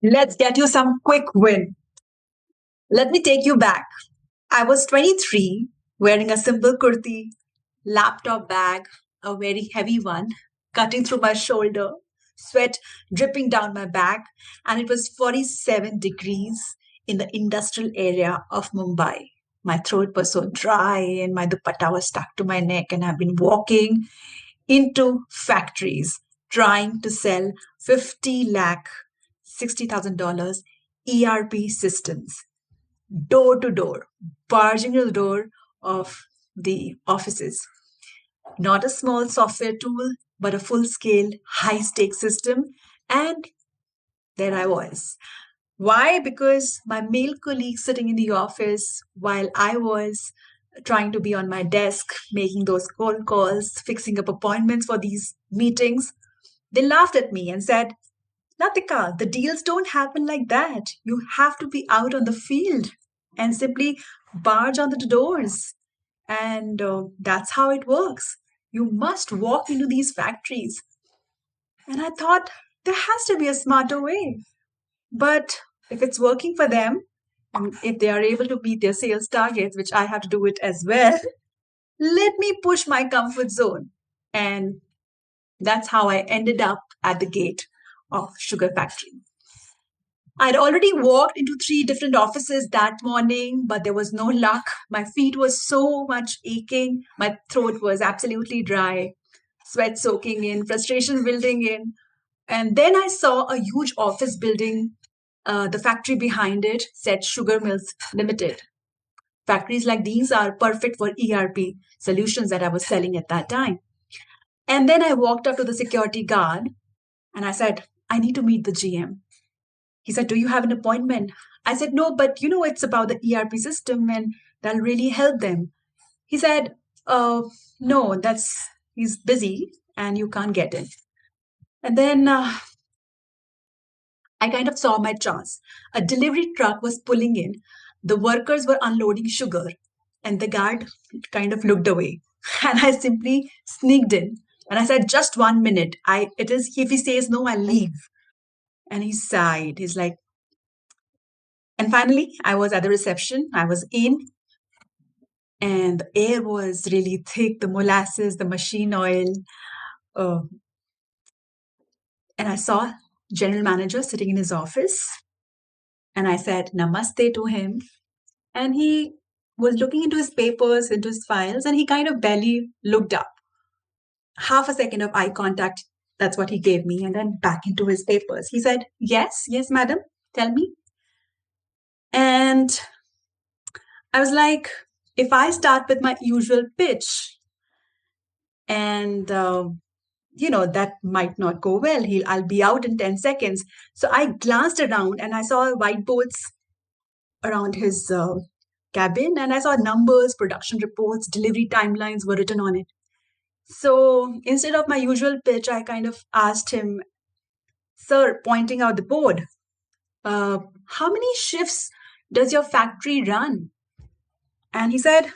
Let's get you some quick win. Let me take you back. I was 23, wearing a simple kurti, laptop bag, a very heavy one, cutting through my shoulder, sweat dripping down my back, and it was 47 degrees in the industrial area of Mumbai. My throat was so dry and my dupatta was stuck to my neck, and I've been walking into factories trying to sell 50 lakh, $60,000 ERP systems, door to door, barging to the door of the offices. Not a small software tool, but a full scale, high stakes system. And there I was. Why? Because my male colleagues sitting in the office while I was trying to be on my desk, making those cold calls, fixing up appointments for these meetings, they laughed at me and said, Latika, the deals don't happen like that. You have to be out on the field and simply barge on the doors. And that's how it works. You must walk into these factories. And I thought there has to be a smarter way. But if it's working for them, and if they are able to meet their sales targets, which I have to do it as well, let me push my comfort zone. And that's how I ended up at the gate of Sugar Factory. I'd already walked into three different offices that morning, but there was no luck. My feet were so much aching. My throat was absolutely dry, sweat soaking in, frustration building in. And then I saw a huge office building. The factory behind it said Sugar Mills Limited. Factories like these are perfect for ERP solutions that I was selling at that time. And then I walked up to the security guard and I said, I need to meet the GM. He said, do you have an appointment? I said, no, but it's about the ERP system and that'll really help them. He said, no, he's busy and you can't get in. And then I kind of saw my chance. A delivery truck was pulling in. The workers were unloading sugar and the guard kind of looked away. And I simply sneaked in. And I said, just 1 minute. If he says no, I'll leave. And he sighed. He's like, and finally, I was at the reception. I was in, and the air was really thick, the molasses, the machine oil. Uh, and I saw general manager sitting in his office. And I said namaste to him. And he was looking into his papers, into his files, and he kind of barely looked up. Half a second of eye contact, that's what he gave me, and then back into his papers. He said, yes, madam, tell me. And I was like, if I start with my usual pitch, and that might not go well. I'll be out in 10 seconds. So I glanced around and I saw whiteboards around his cabin, and I saw numbers, production reports, delivery timelines were written on it. So instead of my usual pitch, I kind of asked him, sir, pointing out the board, how many shifts does your factory run? And he said,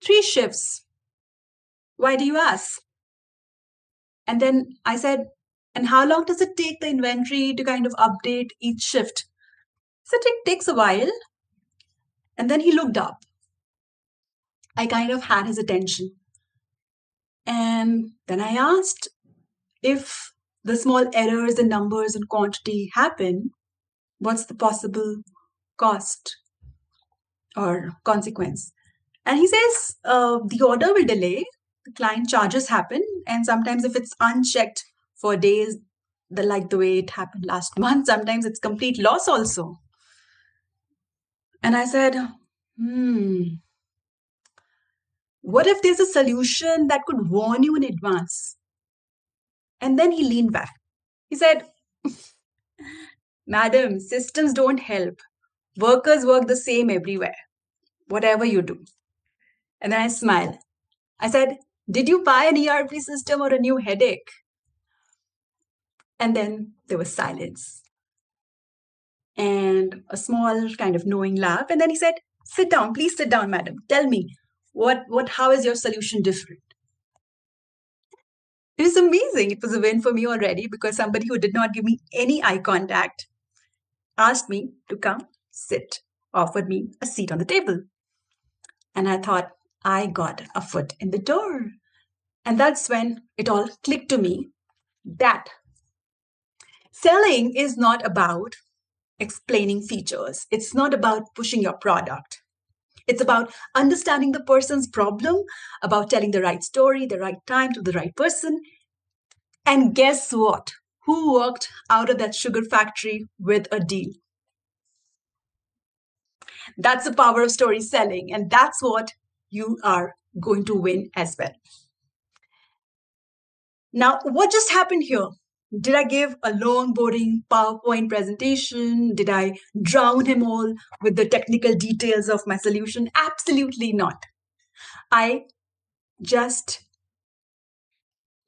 3 shifts. Why do you ask? And then I said, and how long does it take the inventory to kind of update each shift? He said, it takes a while. And then he looked up. I kind of had his attention. And then I asked if the small errors in numbers and quantity happen, what's the possible cost or consequence? And he says, the order will delay, the client charges happen, and sometimes if it's unchecked for days, like the way it happened last month, sometimes it's complete loss also. And I said, what if there's a solution that could warn you in advance? And then he leaned back. He said, madam, systems don't help. Workers work the same everywhere, whatever you do. And then I smiled. I said, did you buy an ERP system or a new headache? And then there was silence and a small kind of knowing laugh. And then he said, sit down, please sit down, madam. Tell me, how is your solution different? It was amazing. It was a win for me already because somebody who did not give me any eye contact asked me to come sit, offered me a seat on the table. And I thought, I got a foot in the door. And that's when it all clicked to me that selling is not about explaining features. It's not about pushing your product. It's about understanding the person's problem, about telling the right story, the right time to the right person. And guess what? Who walked out of that sugar factory with a deal? That's the power of story selling. And that's what you are going to win as well. Now, what just happened here? Did I give a long, boring PowerPoint presentation? Did I drown him all with the technical details of my solution? Absolutely not. I just,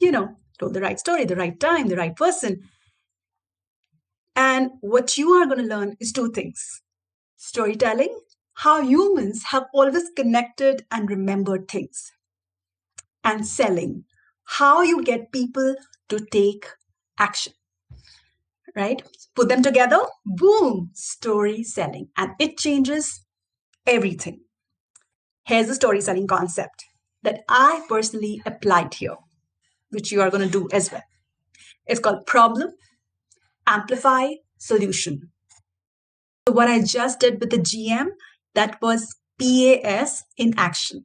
told the right story, the right time, the right person. And what you are going to learn is two things: storytelling, how humans have always connected and remembered things, and selling, how you get people to take action. Right? Put them together, boom, story selling. And it changes everything. Here's the story selling concept that I personally applied here, which you are going to do as well. It's called problem, amplify, solution. So, what I just did with the GM, that was PAS in action.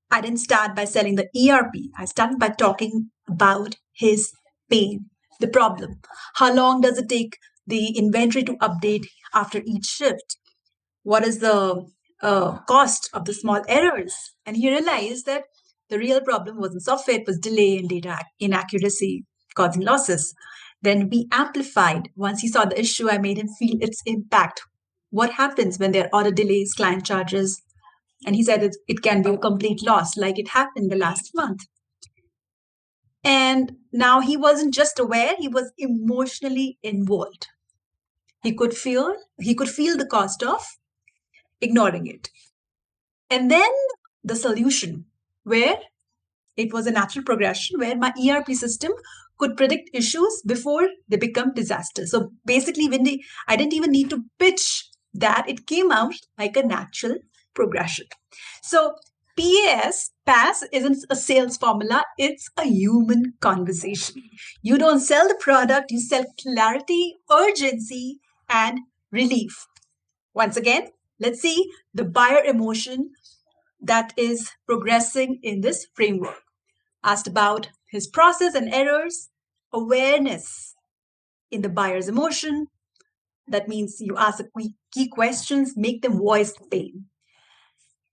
I didn't start by selling the ERP. I started by talking about his pain, the problem. How long does it take the inventory to update after each shift? What is the cost of the small errors? And he realized that the real problem wasn't software, it was delay and data inaccuracy causing losses. Then we amplified. Once he saw the issue, I made him feel its impact. What happens when there are order delays, client charges? And he said it can be a complete loss, like it happened the last month. And now he wasn't just aware, he was emotionally involved. He could feel the cost of ignoring it. And then the solution, where it was a natural progression, where my ERP system could predict issues before they become disasters. So basically, I didn't even need to pitch that, it came out like a natural progression. So PAS isn't a sales formula, it's a human conversation. You don't sell the product, you sell clarity, urgency, and relief. Once again, let's see the buyer emotion that is progressing in this framework. Asked about his process and errors, awareness in the buyer's emotion. That means you ask the key questions, make them voice the pain.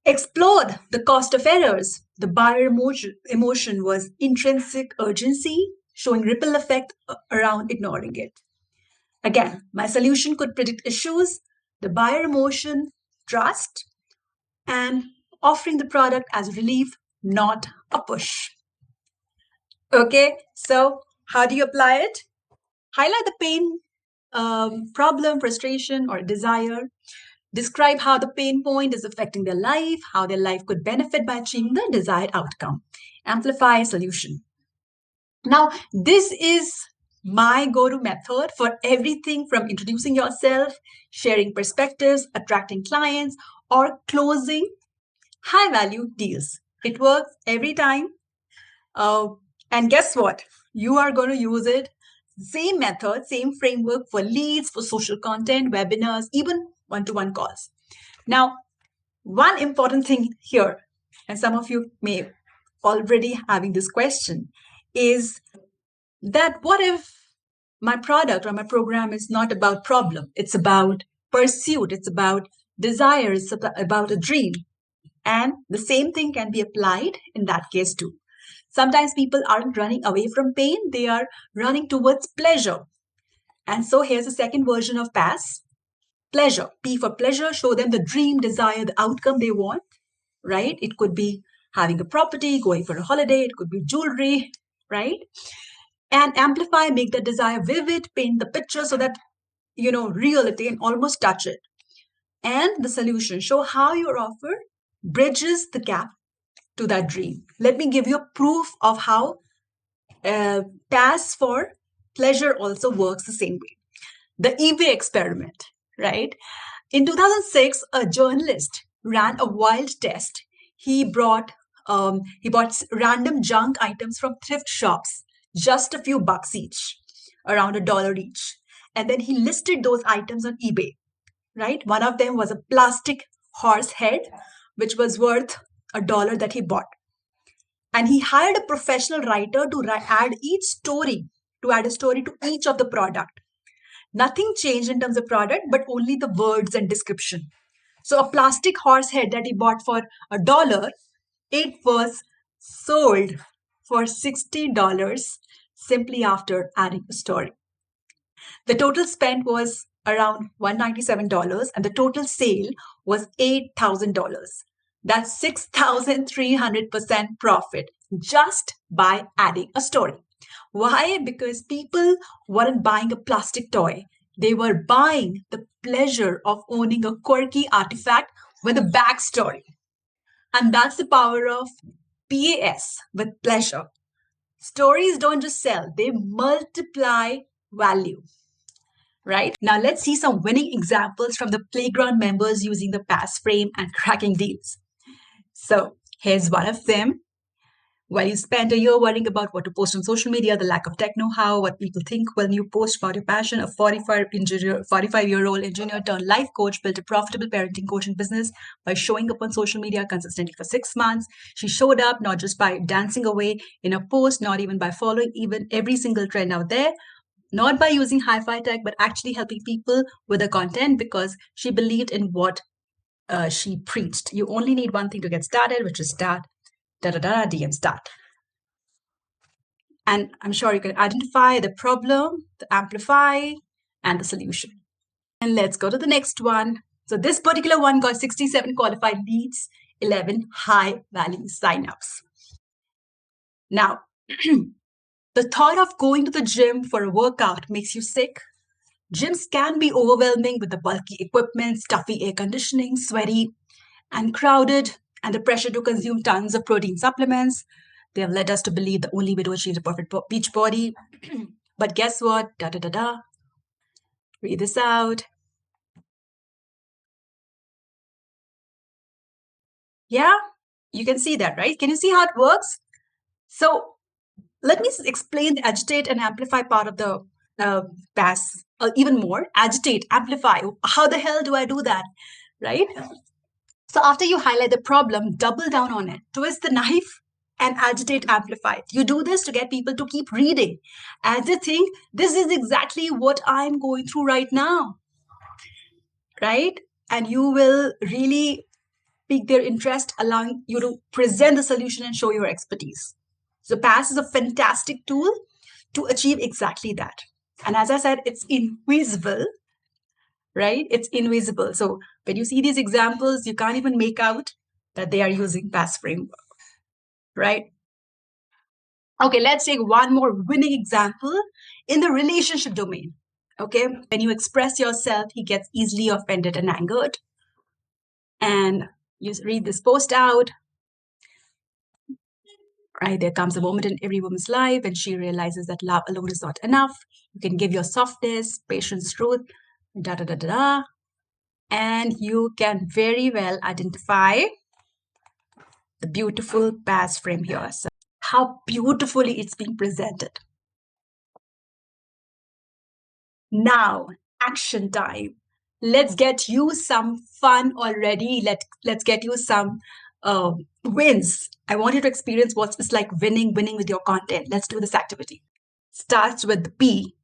Explored the cost of errors. The buyer emotion was intrinsic urgency, showing ripple effect around ignoring it. Again, my solution could predict issues, the buyer emotion, trust, and offering the product as relief, not a push. Okay, so how do you apply it? Highlight the pain, problem, frustration, or desire. Describe how the pain point is affecting their life, how their life could benefit by achieving the desired outcome. Amplify solution. Now, this is my go-to method for everything from introducing yourself, sharing perspectives, attracting clients, or closing high-value deals. It works every time. And guess what? You are going to use it. Same method, same framework for leads, for social content, webinars, even one-to-one calls. Now, one important thing here, and some of you may already having this question, is that what if my product or my program is not about problem? It's about pursuit. It's about desire. It's about a dream. And the same thing can be applied in that case too. Sometimes people aren't running away from pain. They are running towards pleasure. And so here's the second version of PAS. Pleasure. P for pleasure. Show them the dream, desire, the outcome they want, right? It could be having a property, going for a holiday. It could be jewelry, right? And amplify, make the desire vivid, paint the picture so that, reality and almost touch it. And the solution, show how your offer bridges the gap to that dream. Let me give you a proof of how PAS for pleasure also works the same way. The eBay experiment, right? In 2006, a journalist ran a wild test. He bought random junk items from thrift shops, just a few bucks each, around $1 each. And then he listed those items on eBay, right? One of them was a plastic horse head, which was worth $1 that he bought. And he hired a professional writer to add a story to each of the product. Nothing changed in terms of product, but only the words and description. So a plastic horse head that he bought for $1, it was sold for $60 simply after adding a story. The total spent was around $197 and the total sale was $8,000. That's 6,300% profit just by adding a story. Why? Because people weren't buying a plastic toy. They were buying the pleasure of owning a quirky artifact with a backstory. And that's the power of PAS, with pleasure. Stories don't just sell, they multiply value. Right? Now let's see some winning examples from the playground members using the pass frame and cracking deals. So here's one of them. While you spent a year worrying about what to post on social media, the lack of tech know-how, what people think when you post about your passion, a 45-year-old engineer turned life coach built a profitable parenting coaching business by showing up on social media consistently for 6 months. She showed up not just by dancing away in a post, not even by following even every single trend out there, not by using hi-fi tech, but actually helping people with the content because she believed in what she preached. You only need one thing to get started, which is start, DM start. And I'm sure you can identify the problem, the amplify, and the solution. And let's go to the next one. So this particular one got 67 qualified leads, 11 high value signups. Now, the thought of going to the gym for a workout makes you sick. Gyms can be overwhelming with the bulky equipment, stuffy air conditioning, sweaty and crowded, and the pressure to consume tons of protein supplements. They have led us to believe the only way to achieve the perfect beach body. But guess what? Read this out. Yeah, you can see that, right? Can you see how it works? So let me explain the agitate and amplify part of the pass even more. Agitate, amplify. How the hell do I do that? Right? So after you highlight the problem, double down on it, twist the knife and agitate, amplify it. You do this to get people to keep reading as they think this is exactly what I'm going through right now, right? And you will really pique their interest, allowing you to present the solution and show your expertise. So PASS is a fantastic tool to achieve exactly that. And as I said, it's invisible, right? It's invisible. So when you see these examples, you can't even make out that they are using PASS framework, right? Okay, let's take one more winning example in the relationship domain. Okay, when you express yourself, he gets easily offended and angered. And you read this post out, right? There comes a moment in every woman's life when she realizes that love alone is not enough. You can give your softness, patience, truth, da da da da da. And you can very well identify the beautiful PASS frame here. So how beautifully it's being presented. Now, action time. Let's get you some fun already. Let's get you some wins. I want you to experience what it's like winning with your content. Let's do this activity. Starts with the P.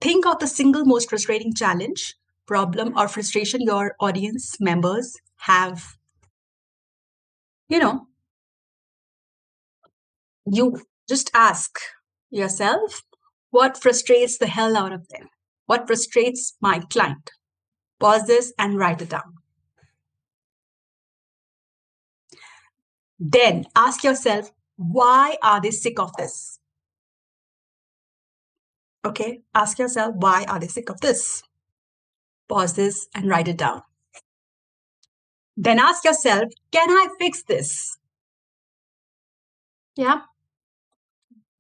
Think of the single most frustrating challenge, problem, or frustration your audience members have. You know, you just ask yourself, what frustrates the hell out of them? What frustrates my client? Pause this and write it down. Then ask yourself, why are they sick of this? Okay, ask yourself, why are they sick of this? Pause this and write it down. Then ask yourself, can I fix this? Yeah.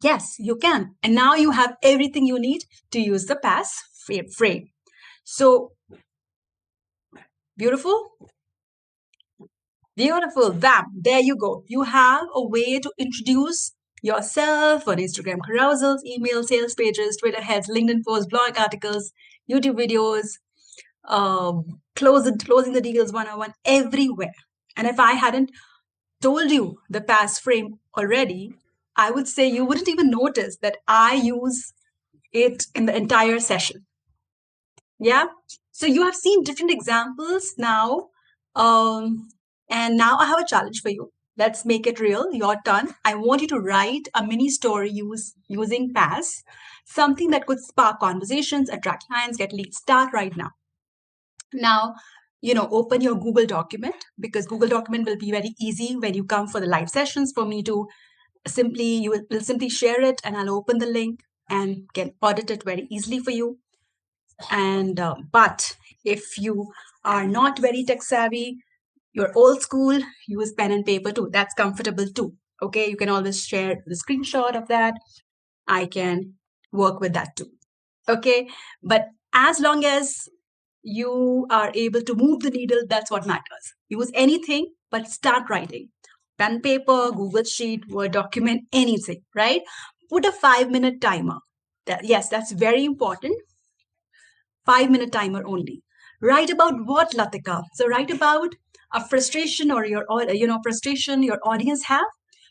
Yes, you can. And now you have everything you need to use the PASS frame. So beautiful. Beautiful. Bam. There you go. You have a way to introduce yourself on Instagram carousels, email sales pages, Twitter heads, LinkedIn posts, blog articles, YouTube videos, closing the deals 101 everywhere. And if I hadn't told you the pass frame already, I would say you wouldn't even notice that I use it in the entire session. Yeah. So you have seen different examples now. And now I have a challenge for you. Let's make it real. Your turn. I want you to write a mini story using PASS, something that could spark conversations, attract clients, get leads. Start right now. Now, open your Google document, because Google document will be very easy when you come for the live sessions for me to you will simply share it, and I'll open the link and can audit it very easily for you. And but if you are not very tech savvy, you're old school, use pen and paper too. That's comfortable too. Okay, you can always share the screenshot of that. I can work with that too. Okay, but as long as you are able to move the needle, that's what matters. Use anything, but start writing. Pen, paper, Google Sheet, Word document, anything, right? Put a 5-minute timer. Yes, that's very important. 5-minute timer only. Write about what, Latika? So write about a frustration or frustration your audience have.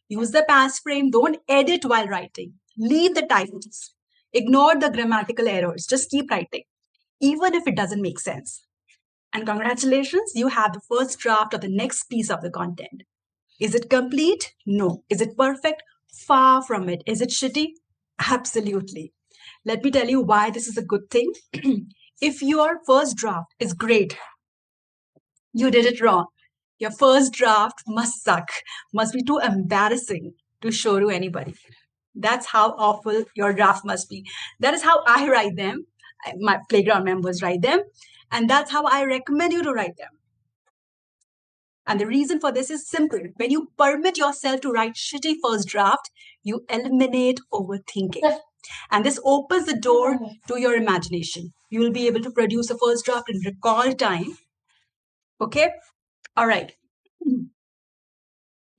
Use the past frame. Don't edit while writing. Leave the titles. Ignore the grammatical errors. Just keep writing, even if it doesn't make sense. And congratulations, you have the first draft of the next piece of the content. Is it complete? No. Is it perfect? Far from it. Is it shitty? Absolutely. Let me tell you why this is a good thing. If your first draft is great, you did it wrong. Your first draft must suck, must be too embarrassing to show to anybody. That's how awful your draft must be. That is how I write them. My playground members write them. And that's how I recommend you to write them. And the reason for this is simple. When you permit yourself to write shitty first draft, you eliminate overthinking. And this opens the door to your imagination. You will be able to produce a first draft in record time. Okay? All right.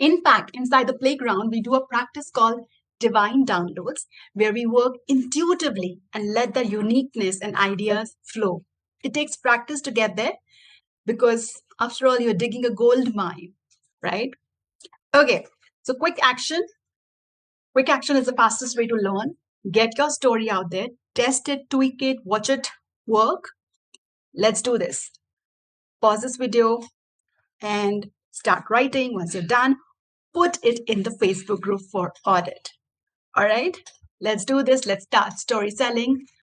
In fact, inside the playground, we do a practice called Divine Downloads, where we work intuitively and let the uniqueness and ideas flow. It takes practice to get there, because after all, you're digging a gold mine, right? Okay, so quick action. Quick action is the fastest way to learn. Get your story out there, test it, tweak it, watch it work. Let's do this. Pause this video and start writing. Once you're done, put it in the Facebook group for audit. All right, let's do this. Let's start story selling.